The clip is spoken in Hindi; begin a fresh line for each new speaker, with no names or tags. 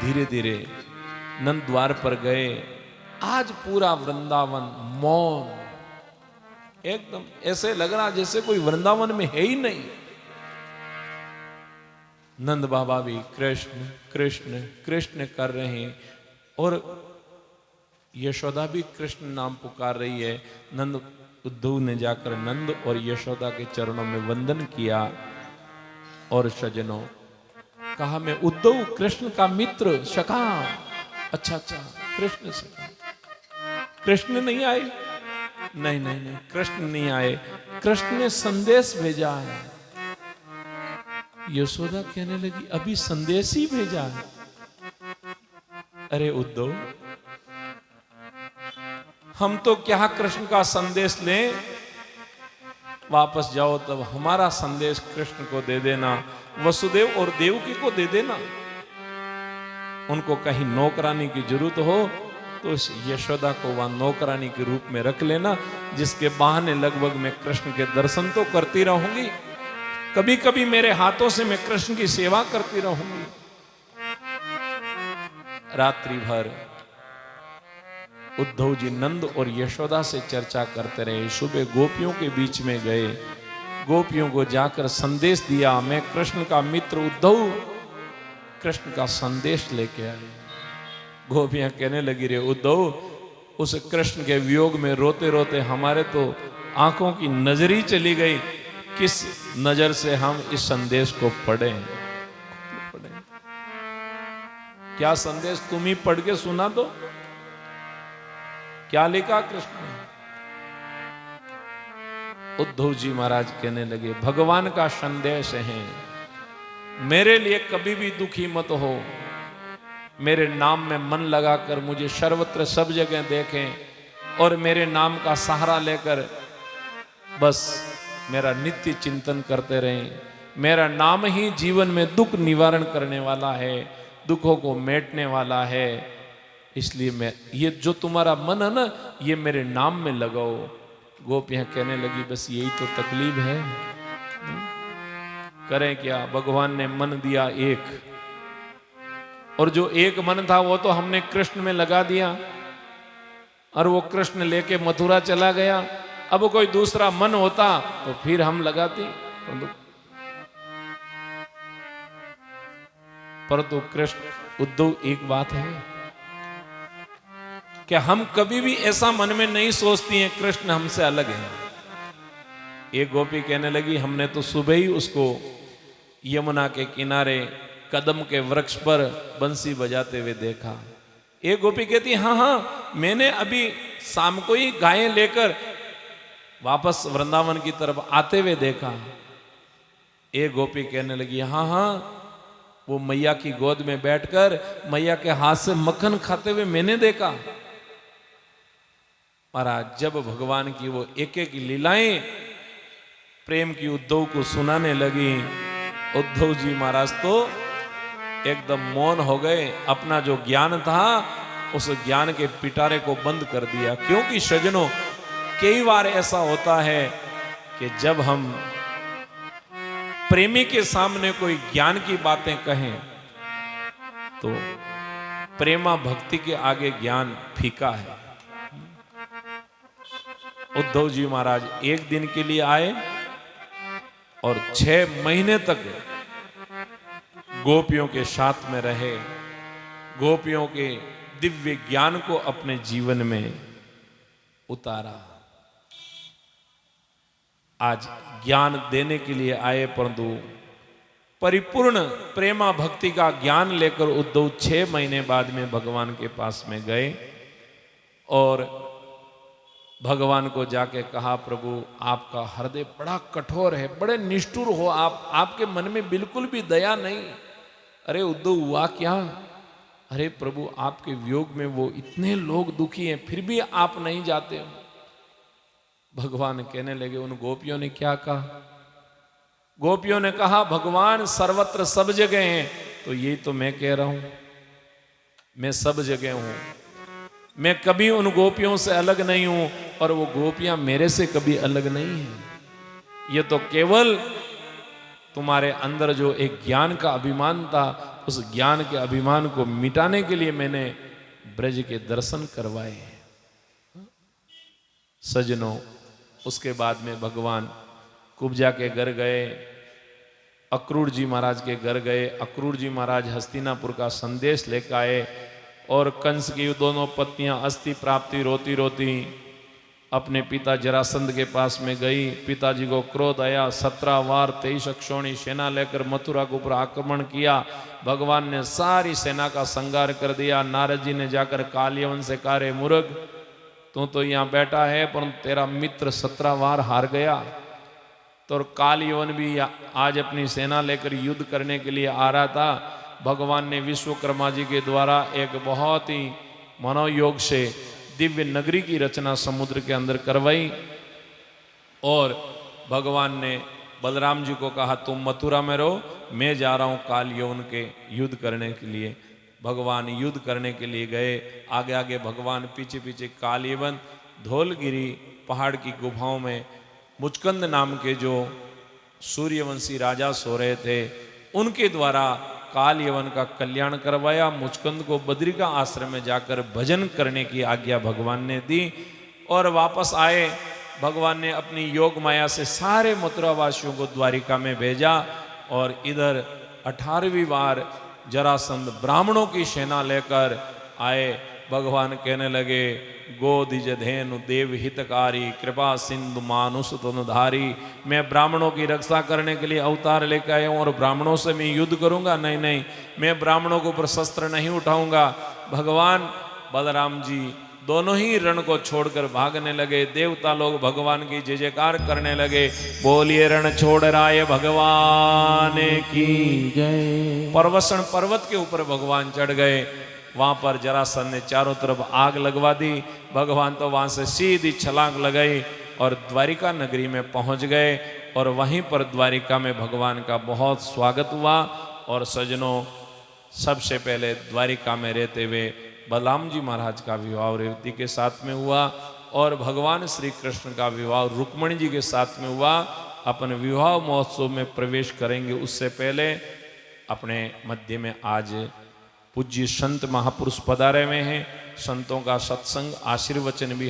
धीरे धीरे नंद द्वार पर गए। आज पूरा वृंदावन मौन, एकदम ऐसे लग रहा जैसे कोई वृंदावन में है ही नहीं। नंद बाबा भी कृष्ण कृष्ण कृष्ण कर रहे हैं और यशोदा भी कृष्ण नाम पुकार रही है। नंद उद्धव ने जाकर नंद और यशोदा के चरणों में वंदन किया और सज्जनों कहा, मैं उद्धव कृष्ण का मित्र सखा। अच्छा अच्छा, कृष्ण सखा, कृष्ण नहीं आए? नहीं नहीं नहीं, कृष्ण नहीं आए, कृष्ण ने संदेश भेजा है। यशोदा कहने लगी, अभी संदेश ही भेजा है? अरे उद्धव, हम तो क्या कृष्ण का संदेश लें, वापस जाओ तब हमारा संदेश कृष्ण को दे देना, वसुदेव और देवकी को दे देना। उनको कहीं नौकरानी की जरूरत हो तो उस यशोदा को वहां नौकरानी के रूप में रख लेना, जिसके बहाने लगभग मैं कृष्ण के दर्शन तो करती रहूंगी, कभी कभी मेरे हाथों से मैं कृष्ण की सेवा करती रहूंगी। रात्रि भर उद्धव जी नंद और यशोदा से चर्चा करते रहे। सुबह गोपियों के बीच में गए, गोपियों को जाकर संदेश दिया, मैं कृष्ण का मित्र उद्धव कृष्ण का संदेश लेके आए। गोपियां कहने लगी, रे उद्धव, उस कृष्ण के वियोग में रोते रोते हमारे तो आंखों की नजर ही चली गई, किस नजर से हम इस संदेश को पढ़ें? क्या संदेश तुम ही पढ़ के सुना दो, क्या लिखा कृष्ण ने? उद्धव जी महाराज कहने लगे, भगवान का संदेश है, मेरे लिए कभी भी दुखी मत हो, मेरे नाम में मन लगाकर मुझे सर्वत्र सब जगह देखें और मेरे नाम का सहारा लेकर बस मेरा नित्य चिंतन करते रहें। मेरा नाम ही जीवन में दुख निवारण करने वाला है, दुखों को मेटने वाला है, इसलिए मैं ये जो तुम्हारा मन है ना, ये मेरे नाम में लगाओ। गोपियां कहने लगी, बस यही तो तकलीफ है, करें क्या? भगवान ने मन दिया एक, और जो एक मन था वो तो हमने कृष्ण में लगा दिया, और वो कृष्ण लेके मथुरा चला गया। अब कोई दूसरा मन होता तो फिर हम लगाते, परंतु कृष्ण उद्धव एक बात है कि हम कभी भी ऐसा मन में नहीं सोचती हैं कृष्ण हमसे अलग है। एक गोपी कहने लगी, हमने तो सुबह ही उसको यमुना के किनारे कदम के वृक्ष पर बंसी बजाते हुए देखा। एक गोपी कहती, हाँ हाँ, मैंने अभी शाम को ही गायें लेकर वापस वृंदावन की तरफ आते हुए देखा। एक गोपी कहने लगी, हाँ हाँ, वो मैया की गोद में बैठकर मैया के हाथ से मक्खन खाते हुए मैंने देखा। महाराज, जब भगवान की वो एक एक लीलाएं प्रेम की उद्धव को सुनाने लगी, उद्धव जी महाराज तो एकदम मौन हो गए। अपना जो ज्ञान था उस ज्ञान के पिटारे को बंद कर दिया। क्योंकि सज्जनों, कई बार ऐसा होता है कि जब हम प्रेमी के सामने कोई ज्ञान की बातें कहें तो प्रेमा भक्ति के आगे ज्ञान फीका है। उद्धव जी महाराज एक दिन के लिए आए और 6 महीने तक गोपियों के साथ में रहे, गोपियों के दिव्य ज्ञान को अपने जीवन में उतारा। आज ज्ञान देने के लिए आए, परंतु परिपूर्ण प्रेमा भक्ति का ज्ञान लेकर उद्धव 6 महीने बाद में भगवान के पास में गए और भगवान को जाके कहा, प्रभु आपका हृदय बड़ा कठोर है, बड़े निष्ठुर हो आप, आपके मन में बिल्कुल भी दया नहीं। अरे उद्धव, हुआ क्या? अरे प्रभु, आपके वियोग में वो इतने लोग दुखी हैं, फिर भी आप नहीं जाते हो। भगवान कहने लगे, उन गोपियों ने क्या कहा? गोपियों ने कहा, भगवान सर्वत्र सब जगह हैं। तो यही तो मैं कह रहा हूं, मैं सब जगह हूं, मैं कभी उन गोपियों से अलग नहीं हूं और वो गोपियां मेरे से कभी अलग नहीं है। ये तो केवल तुम्हारे अंदर जो एक ज्ञान का अभिमान था, उस ज्ञान के अभिमान को मिटाने के लिए मैंने ब्रज के दर्शन करवाए हैं। सजनों, उसके बाद में भगवान कुब्जा के घर गए, अक्रूर जी महाराज के घर गए। अक्रूर जी महाराज हस्तिनापुर का संदेश लेकर आए और कंस की दोनों पत्नियां अस्थि प्राप्ति रोती रोती अपने पिता जरासंध के पास में गई। पिताजी को क्रोध आया, 17 वार 23 अक्षौणी सेना लेकर मथुरा के ऊपर आक्रमण किया। भगवान ने सारी सेना का संहार कर दिया। नारद जी ने जाकर कालियवन से कहा, रे मूर्ख, तू तो यहाँ बैठा है परंतु तेरा मित्र 17 वार हार गया। तो कालियवन भी आज अपनी सेना लेकर युद्ध करने के लिए आ रहा था। भगवान ने विश्वकर्मा जी के द्वारा एक बहुत ही मनोयोग से दिव्य नगरी की रचना समुद्र के अंदर करवाई और भगवान ने बलराम जी को कहा, तुम मथुरा में रहो, मैं जा रहा हूँ कालियवन के युद्ध करने के लिए। भगवान युद्ध करने के लिए गए। आगे आगे भगवान, पीछे पीछे कालियवन। धौलगिरी पहाड़ की गुफाओं में मुचकंद नाम के जो सूर्यवंशी राजा सो रहे थे, उनके द्वारा कालियवन का कल्याण करवाया। मुचकंद को बद्रिका आश्रम में जाकर भजन करने की आज्ञा भगवान ने दी और वापस आए। भगवान ने अपनी योग माया से सारे मथुरावासियों को द्वारिका में भेजा और इधर 18वीं बार जरासंध ब्राह्मणों की सेना लेकर आए। भगवान कहने लगे, गोदिज धेनु देव हितकारी, कृपा सिंधु मानुष तनुधारी। मैं ब्राह्मणों की रक्षा करने के लिए अवतार लेकर आया हूँ और ब्राह्मणों से मैं युद्ध करूंगा? नहीं नहीं, मैं ब्राह्मणों के ऊपर शस्त्र नहीं उठाऊंगा। भगवान बलराम जी दोनों ही रण को छोड़कर भागने लगे। देवता लोग भगवान की जय जयकार करने लगे, बोलिए रण छोड़ राय भगवान की जय। परवसन पर्वत के ऊपर भगवान चढ़ गए। वहां पर जरासंध ने चारों तरफ आग लगवा दी। भगवान तो वहां से सीधी छलांग लगाई और द्वारिका नगरी में पहुंच गए और वहीं पर द्वारिका में भगवान का बहुत स्वागत हुआ। और सजनों, सबसे पहले द्वारिका में रहते हुए बलराम जी महाराज का विवाह रेवती के साथ में हुआ और भगवान श्री कृष्ण का विवाह रुक्मणी जी के साथ में हुआ। अपन विवाह महोत्सव में प्रवेश करेंगे उससे पहले अपने मध्य में आज पूज्य संत महापुरुष पधारे हुए हैं। संतों का सत्संग आशीर्वचन भी